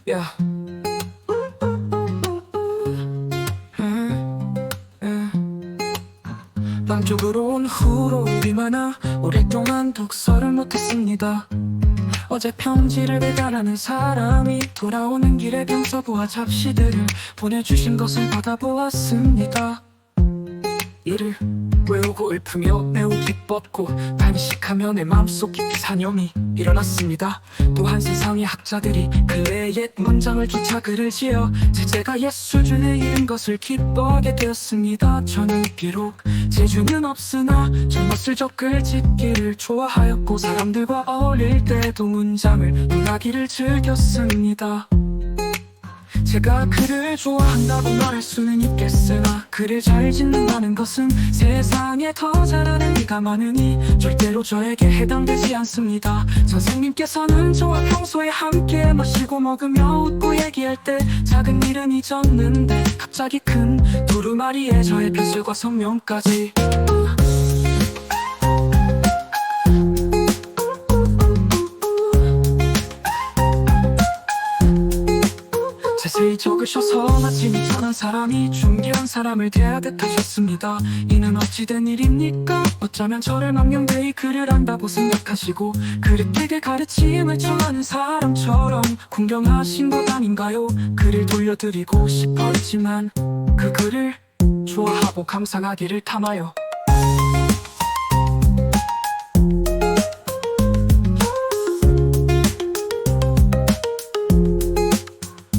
Yeah. 방 쪽으로 온 후로 일이 많아 오랫동안 독서를 못했습니다. 어제 편지를 배달하는 사람이 돌아오는 길에 병서부와 잡지들을 보내주신 것을 받아보았습니다. 이를 외우고 읊으며 매우 기뻤고 단식하며 내 마음속 깊이 사념이 일어났습니다. 또한 세상의 학자들이 글의 옛 문장을 조차 글을 지어 제가 옛 수준에 이른 것을 기뻐하게 되었습니다. 저는 비록 재주는 없으나 젊었을 적 글짓기를 좋아하였고 사람들과 어울릴 때도 문장을 논하기를 즐겼습니다. 제가 글을 좋아한다고 말할 수는 있겠으나 글을 잘 짓는다는 것은 세상에 더 잘하는 이가 많으니 절대로 저에게 해당되지 않습니다. 선생님께서는 저와 평소에 함께 마시고 먹으며 웃고 얘기할 때 작은 일은 잊었는데 갑자기 큰 두루마리에 저의 펜슬과 성명까지 자세히 적으셔서 마치 미천한 사람이 중요한 사람을 대하듯 하셨습니다. 이는 어찌된 일입니까? 어쩌면 저를 망령되이 글을 안다고 생각하시고 그릇되게 가르침을 청하는 사람처럼 궁경하신 것 아닌가요? 글을 돌려드리고 싶었지만 그 글을 좋아하고 감상하기를 탐하여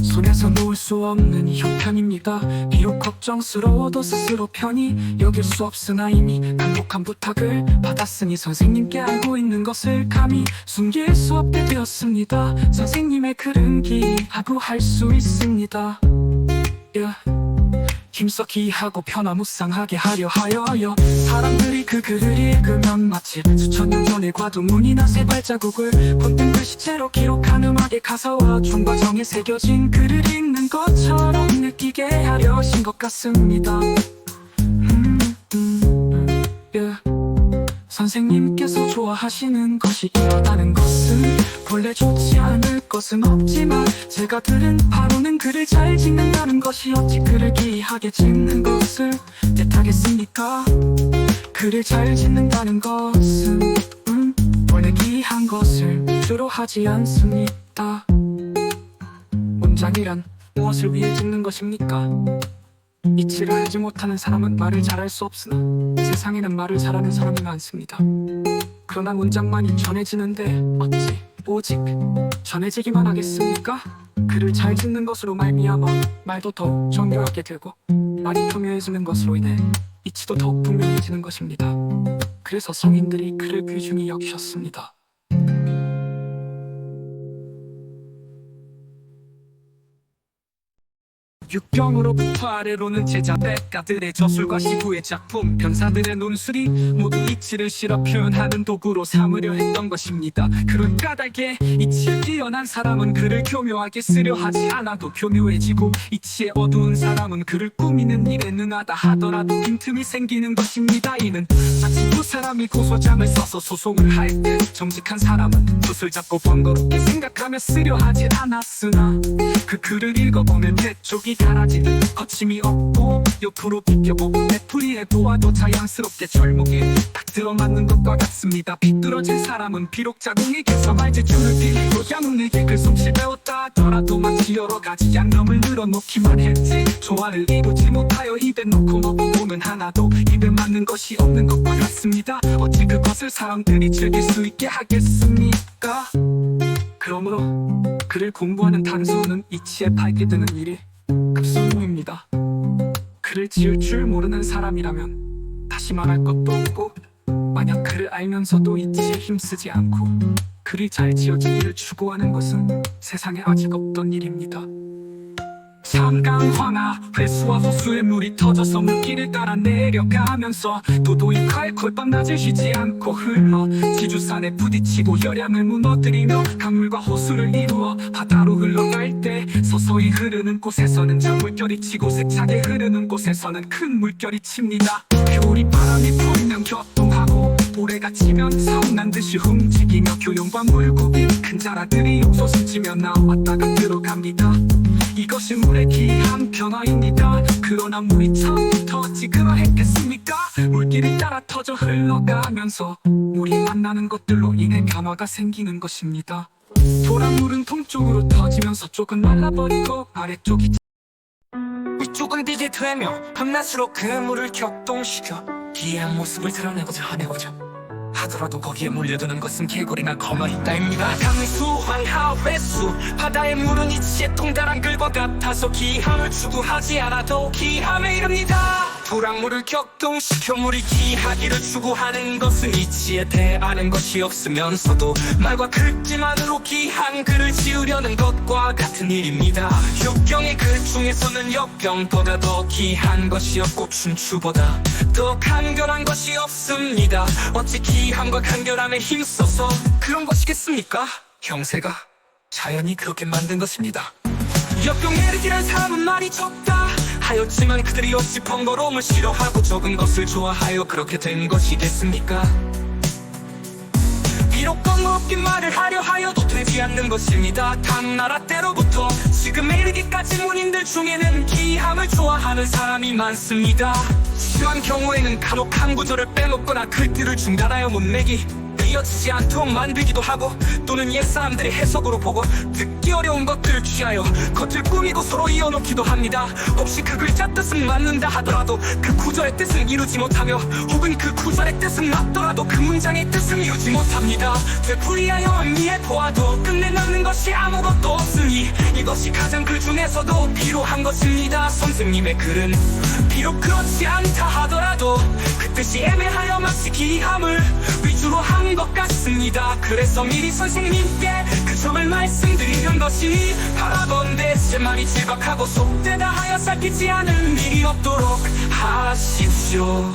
손에서 놓을 수 없는 이 형편입니다. 비록 걱정스러워도 스스로 편히 여길 수 없으나 이미 간곡한 부탁을 받았으니 선생님께 알고 있는 것을 감히 숨길 수 없게 되었습니다. 선생님의 글은 기이하고 할 수 있습니다. 힘써 기이하고 편화무쌍하게 하려 하여요. 사람들이 그 글을 읽으면 마치 수천 년 전의 과도문이나 새 발자국을 본뜬 글씨체로 기록한 음악의 가사와 총과정에 새겨진 글을 읽는 것처럼 느끼게 하려신 것 같습니다. 선생님께서 좋아하시는 것이 이러다는 것은 본래 좋지 않을 것은 없지만 제가 들은 바로는 글을 잘 찍는다는 것이 어찌 글을 기이하게 찍는 것을 뜻하겠습니까? 글을 잘 짓는다는 것은 원래 기이한 것을 주로 하지 않습니다. 문장이란 무엇을 위해 짓는 것입니까? 이치를 알지 못하는 사람은 말을 잘할 수 없으나 세상에는 말을 잘하는 사람이 많습니다. 그러나 문장만이 전해지는데 어찌 오직 전해지기만 하겠습니까? 글을 잘 짓는 것으로 말미암아 말도 더욱 정교하게 되고 말이 교묘해지는 것으로 인해 이치도 더욱 분명해지는 것입니다. 그래서 성인들이 글을 귀중히 여기셨습니다. 육경으로부터 아래로는 제자 백가들의 저술과 시구의 작품, 변사들의 논술이 모두 이치를 실어 표현하는 도구로 삼으려 했던 것입니다. 그런 까닭에 이치에 뛰어난 사람은 글을 교묘하게 쓰려 하지 않아도 교묘해지고 이치에 어두운 사람은 글을 꾸미는 일에 능하다 하더라도 빈틈이 생기는 것입니다. 이는 마치 두 사람이 고소장을 써서 소송을 할 때 정직한 사람은 붓을 잡고 번거롭게 생각하며 쓰려 하지 않았으나 그 글을 읽어보면 대쪽이 달아지듯 거침이 없고 옆으로 비껴보고 내풀이에 보아도 자연스럽게 절목에 딱 들어맞는 것과 같습니다. 비뚤어진 사람은 비록 자궁에게서 말재주를 빌리고 양운에게 글솜씨 배웠다 하더라도 마치 여러 가지 양념을 늘어놓기만 했지 조화를 이루지 못하여 입에 넣고 먹어보면 하나도 입에 맞는 것이 없는 것과 같습니다. 어찌 그것을 사람들이 즐길 수 있게 하겠습니까? 그러므로 글을 공부하는 단수는 이치에 밝게 드는 일이 급수무입니다. 글을 지을 줄 모르는 사람이라면 다시 말할 것도 없고 만약 글을 알면서도 이치에 힘쓰지 않고 글이 잘 지어지기를 추구하는 것은 세상에 아직 없던 일입니다. 삼강황하 회수와 호수의 물이 터져서 물길을 따라 내려가면서 도도히 칼콜밤 낮을 쉬지 않고 흘러 지주산에 부딪히고 열양을 무너뜨리며 강물과 호수를 이루어 바다로 흘러갈 때 서서히 흐르는 곳에서는 작물결이 치고 세차게 흐르는 곳에서는 큰 물결이 칩니다. 겨울이 바람이 불면 교통하고 오래 갇히면 사고난 듯이 움직이며 교용과 물고기 큰 자라들이 옥솟을 지며 나왔다가 들어갑니다. 이것이 물의 기이한 변화입니다. 그러나 물이 처음부터 찌그러했겠습니까? 물길을 따라 터져 흘러가면서 물이 만나는 것들로 인해 변화가 생기는 것입니다. 도랑물은 동쪽으로 터지면서 쪽은 말라버리고 아래쪽이 위쪽은 비게 되며 밤낮으로 그 물을 격동시켜 기이한 모습을 드러내고자 하더라도 거기에 물려드는 것은 개구리나 거머리 따입니다. 강수, 황하, 회수 바다의 물은 이치의 통달한 글과 같아서 기함을 추구하지 않아도 기함에 이릅니다. 도랑물을 격동시켜 물이 기하기를 추구하는 것은 이치에 대하는 것이 없으면서도 말과 글짓만으로 기한 글을 지으려는 것과 같은 일입니다. 역경의 글 중에서는 역경보다 더 기한 것이 없고 춘추보다 더 간결한 것이 없습니다. 어찌 기함과 간결함에 힘써서 그런 것이겠습니까? 형세가 자연이 그렇게 만든 것입니다. 역경에르기란 사람은 말이 적다 하였지만 그들이 어찌 번거로움을 싫어하고 적은 것을 좋아하여 그렇게 된 것이겠습니까? 비록 번거롭게 말을 하려 하여도 되지 않는 것입니다. 당나라 때로부터 지금에 이르기까지 문인들 중에는 기함을 좋아하는 사람이 많습니다. 필요한 경우에는 간혹 한 구절을 빼먹거나 글귀를 중단하여 문맥이 이어지지 않도록 만들기도 하고 또는 옛사람들의 해석으로 보고 듣기 어려운 것들을 취하여 겉을 꾸미고 서로 이어놓기도 합니다. 혹시 그 글자 뜻은 맞는다 하더라도 그 구절의 뜻은 이루지 못하며 혹은 그 구절의 뜻은 맞더라도 그 문장의 뜻은 이루지 못합니다. 되풀이하여 의미해 보아도 끝내 남는 것이 아무것도 없으니 이것이 가장 글 중에서도 필요한 것입니다. 선생님의 글은 비록 그렇지 않다 하더라도 그 뜻이 애매하여 마치 기함을 위주로 한 것 같습니다. 그래서 미리 선생님께 그 점을 말씀드리는 것이 바라건대 제 말이 질박하고 속되다 하여 살피지 않을 일이 없도록 하십시오.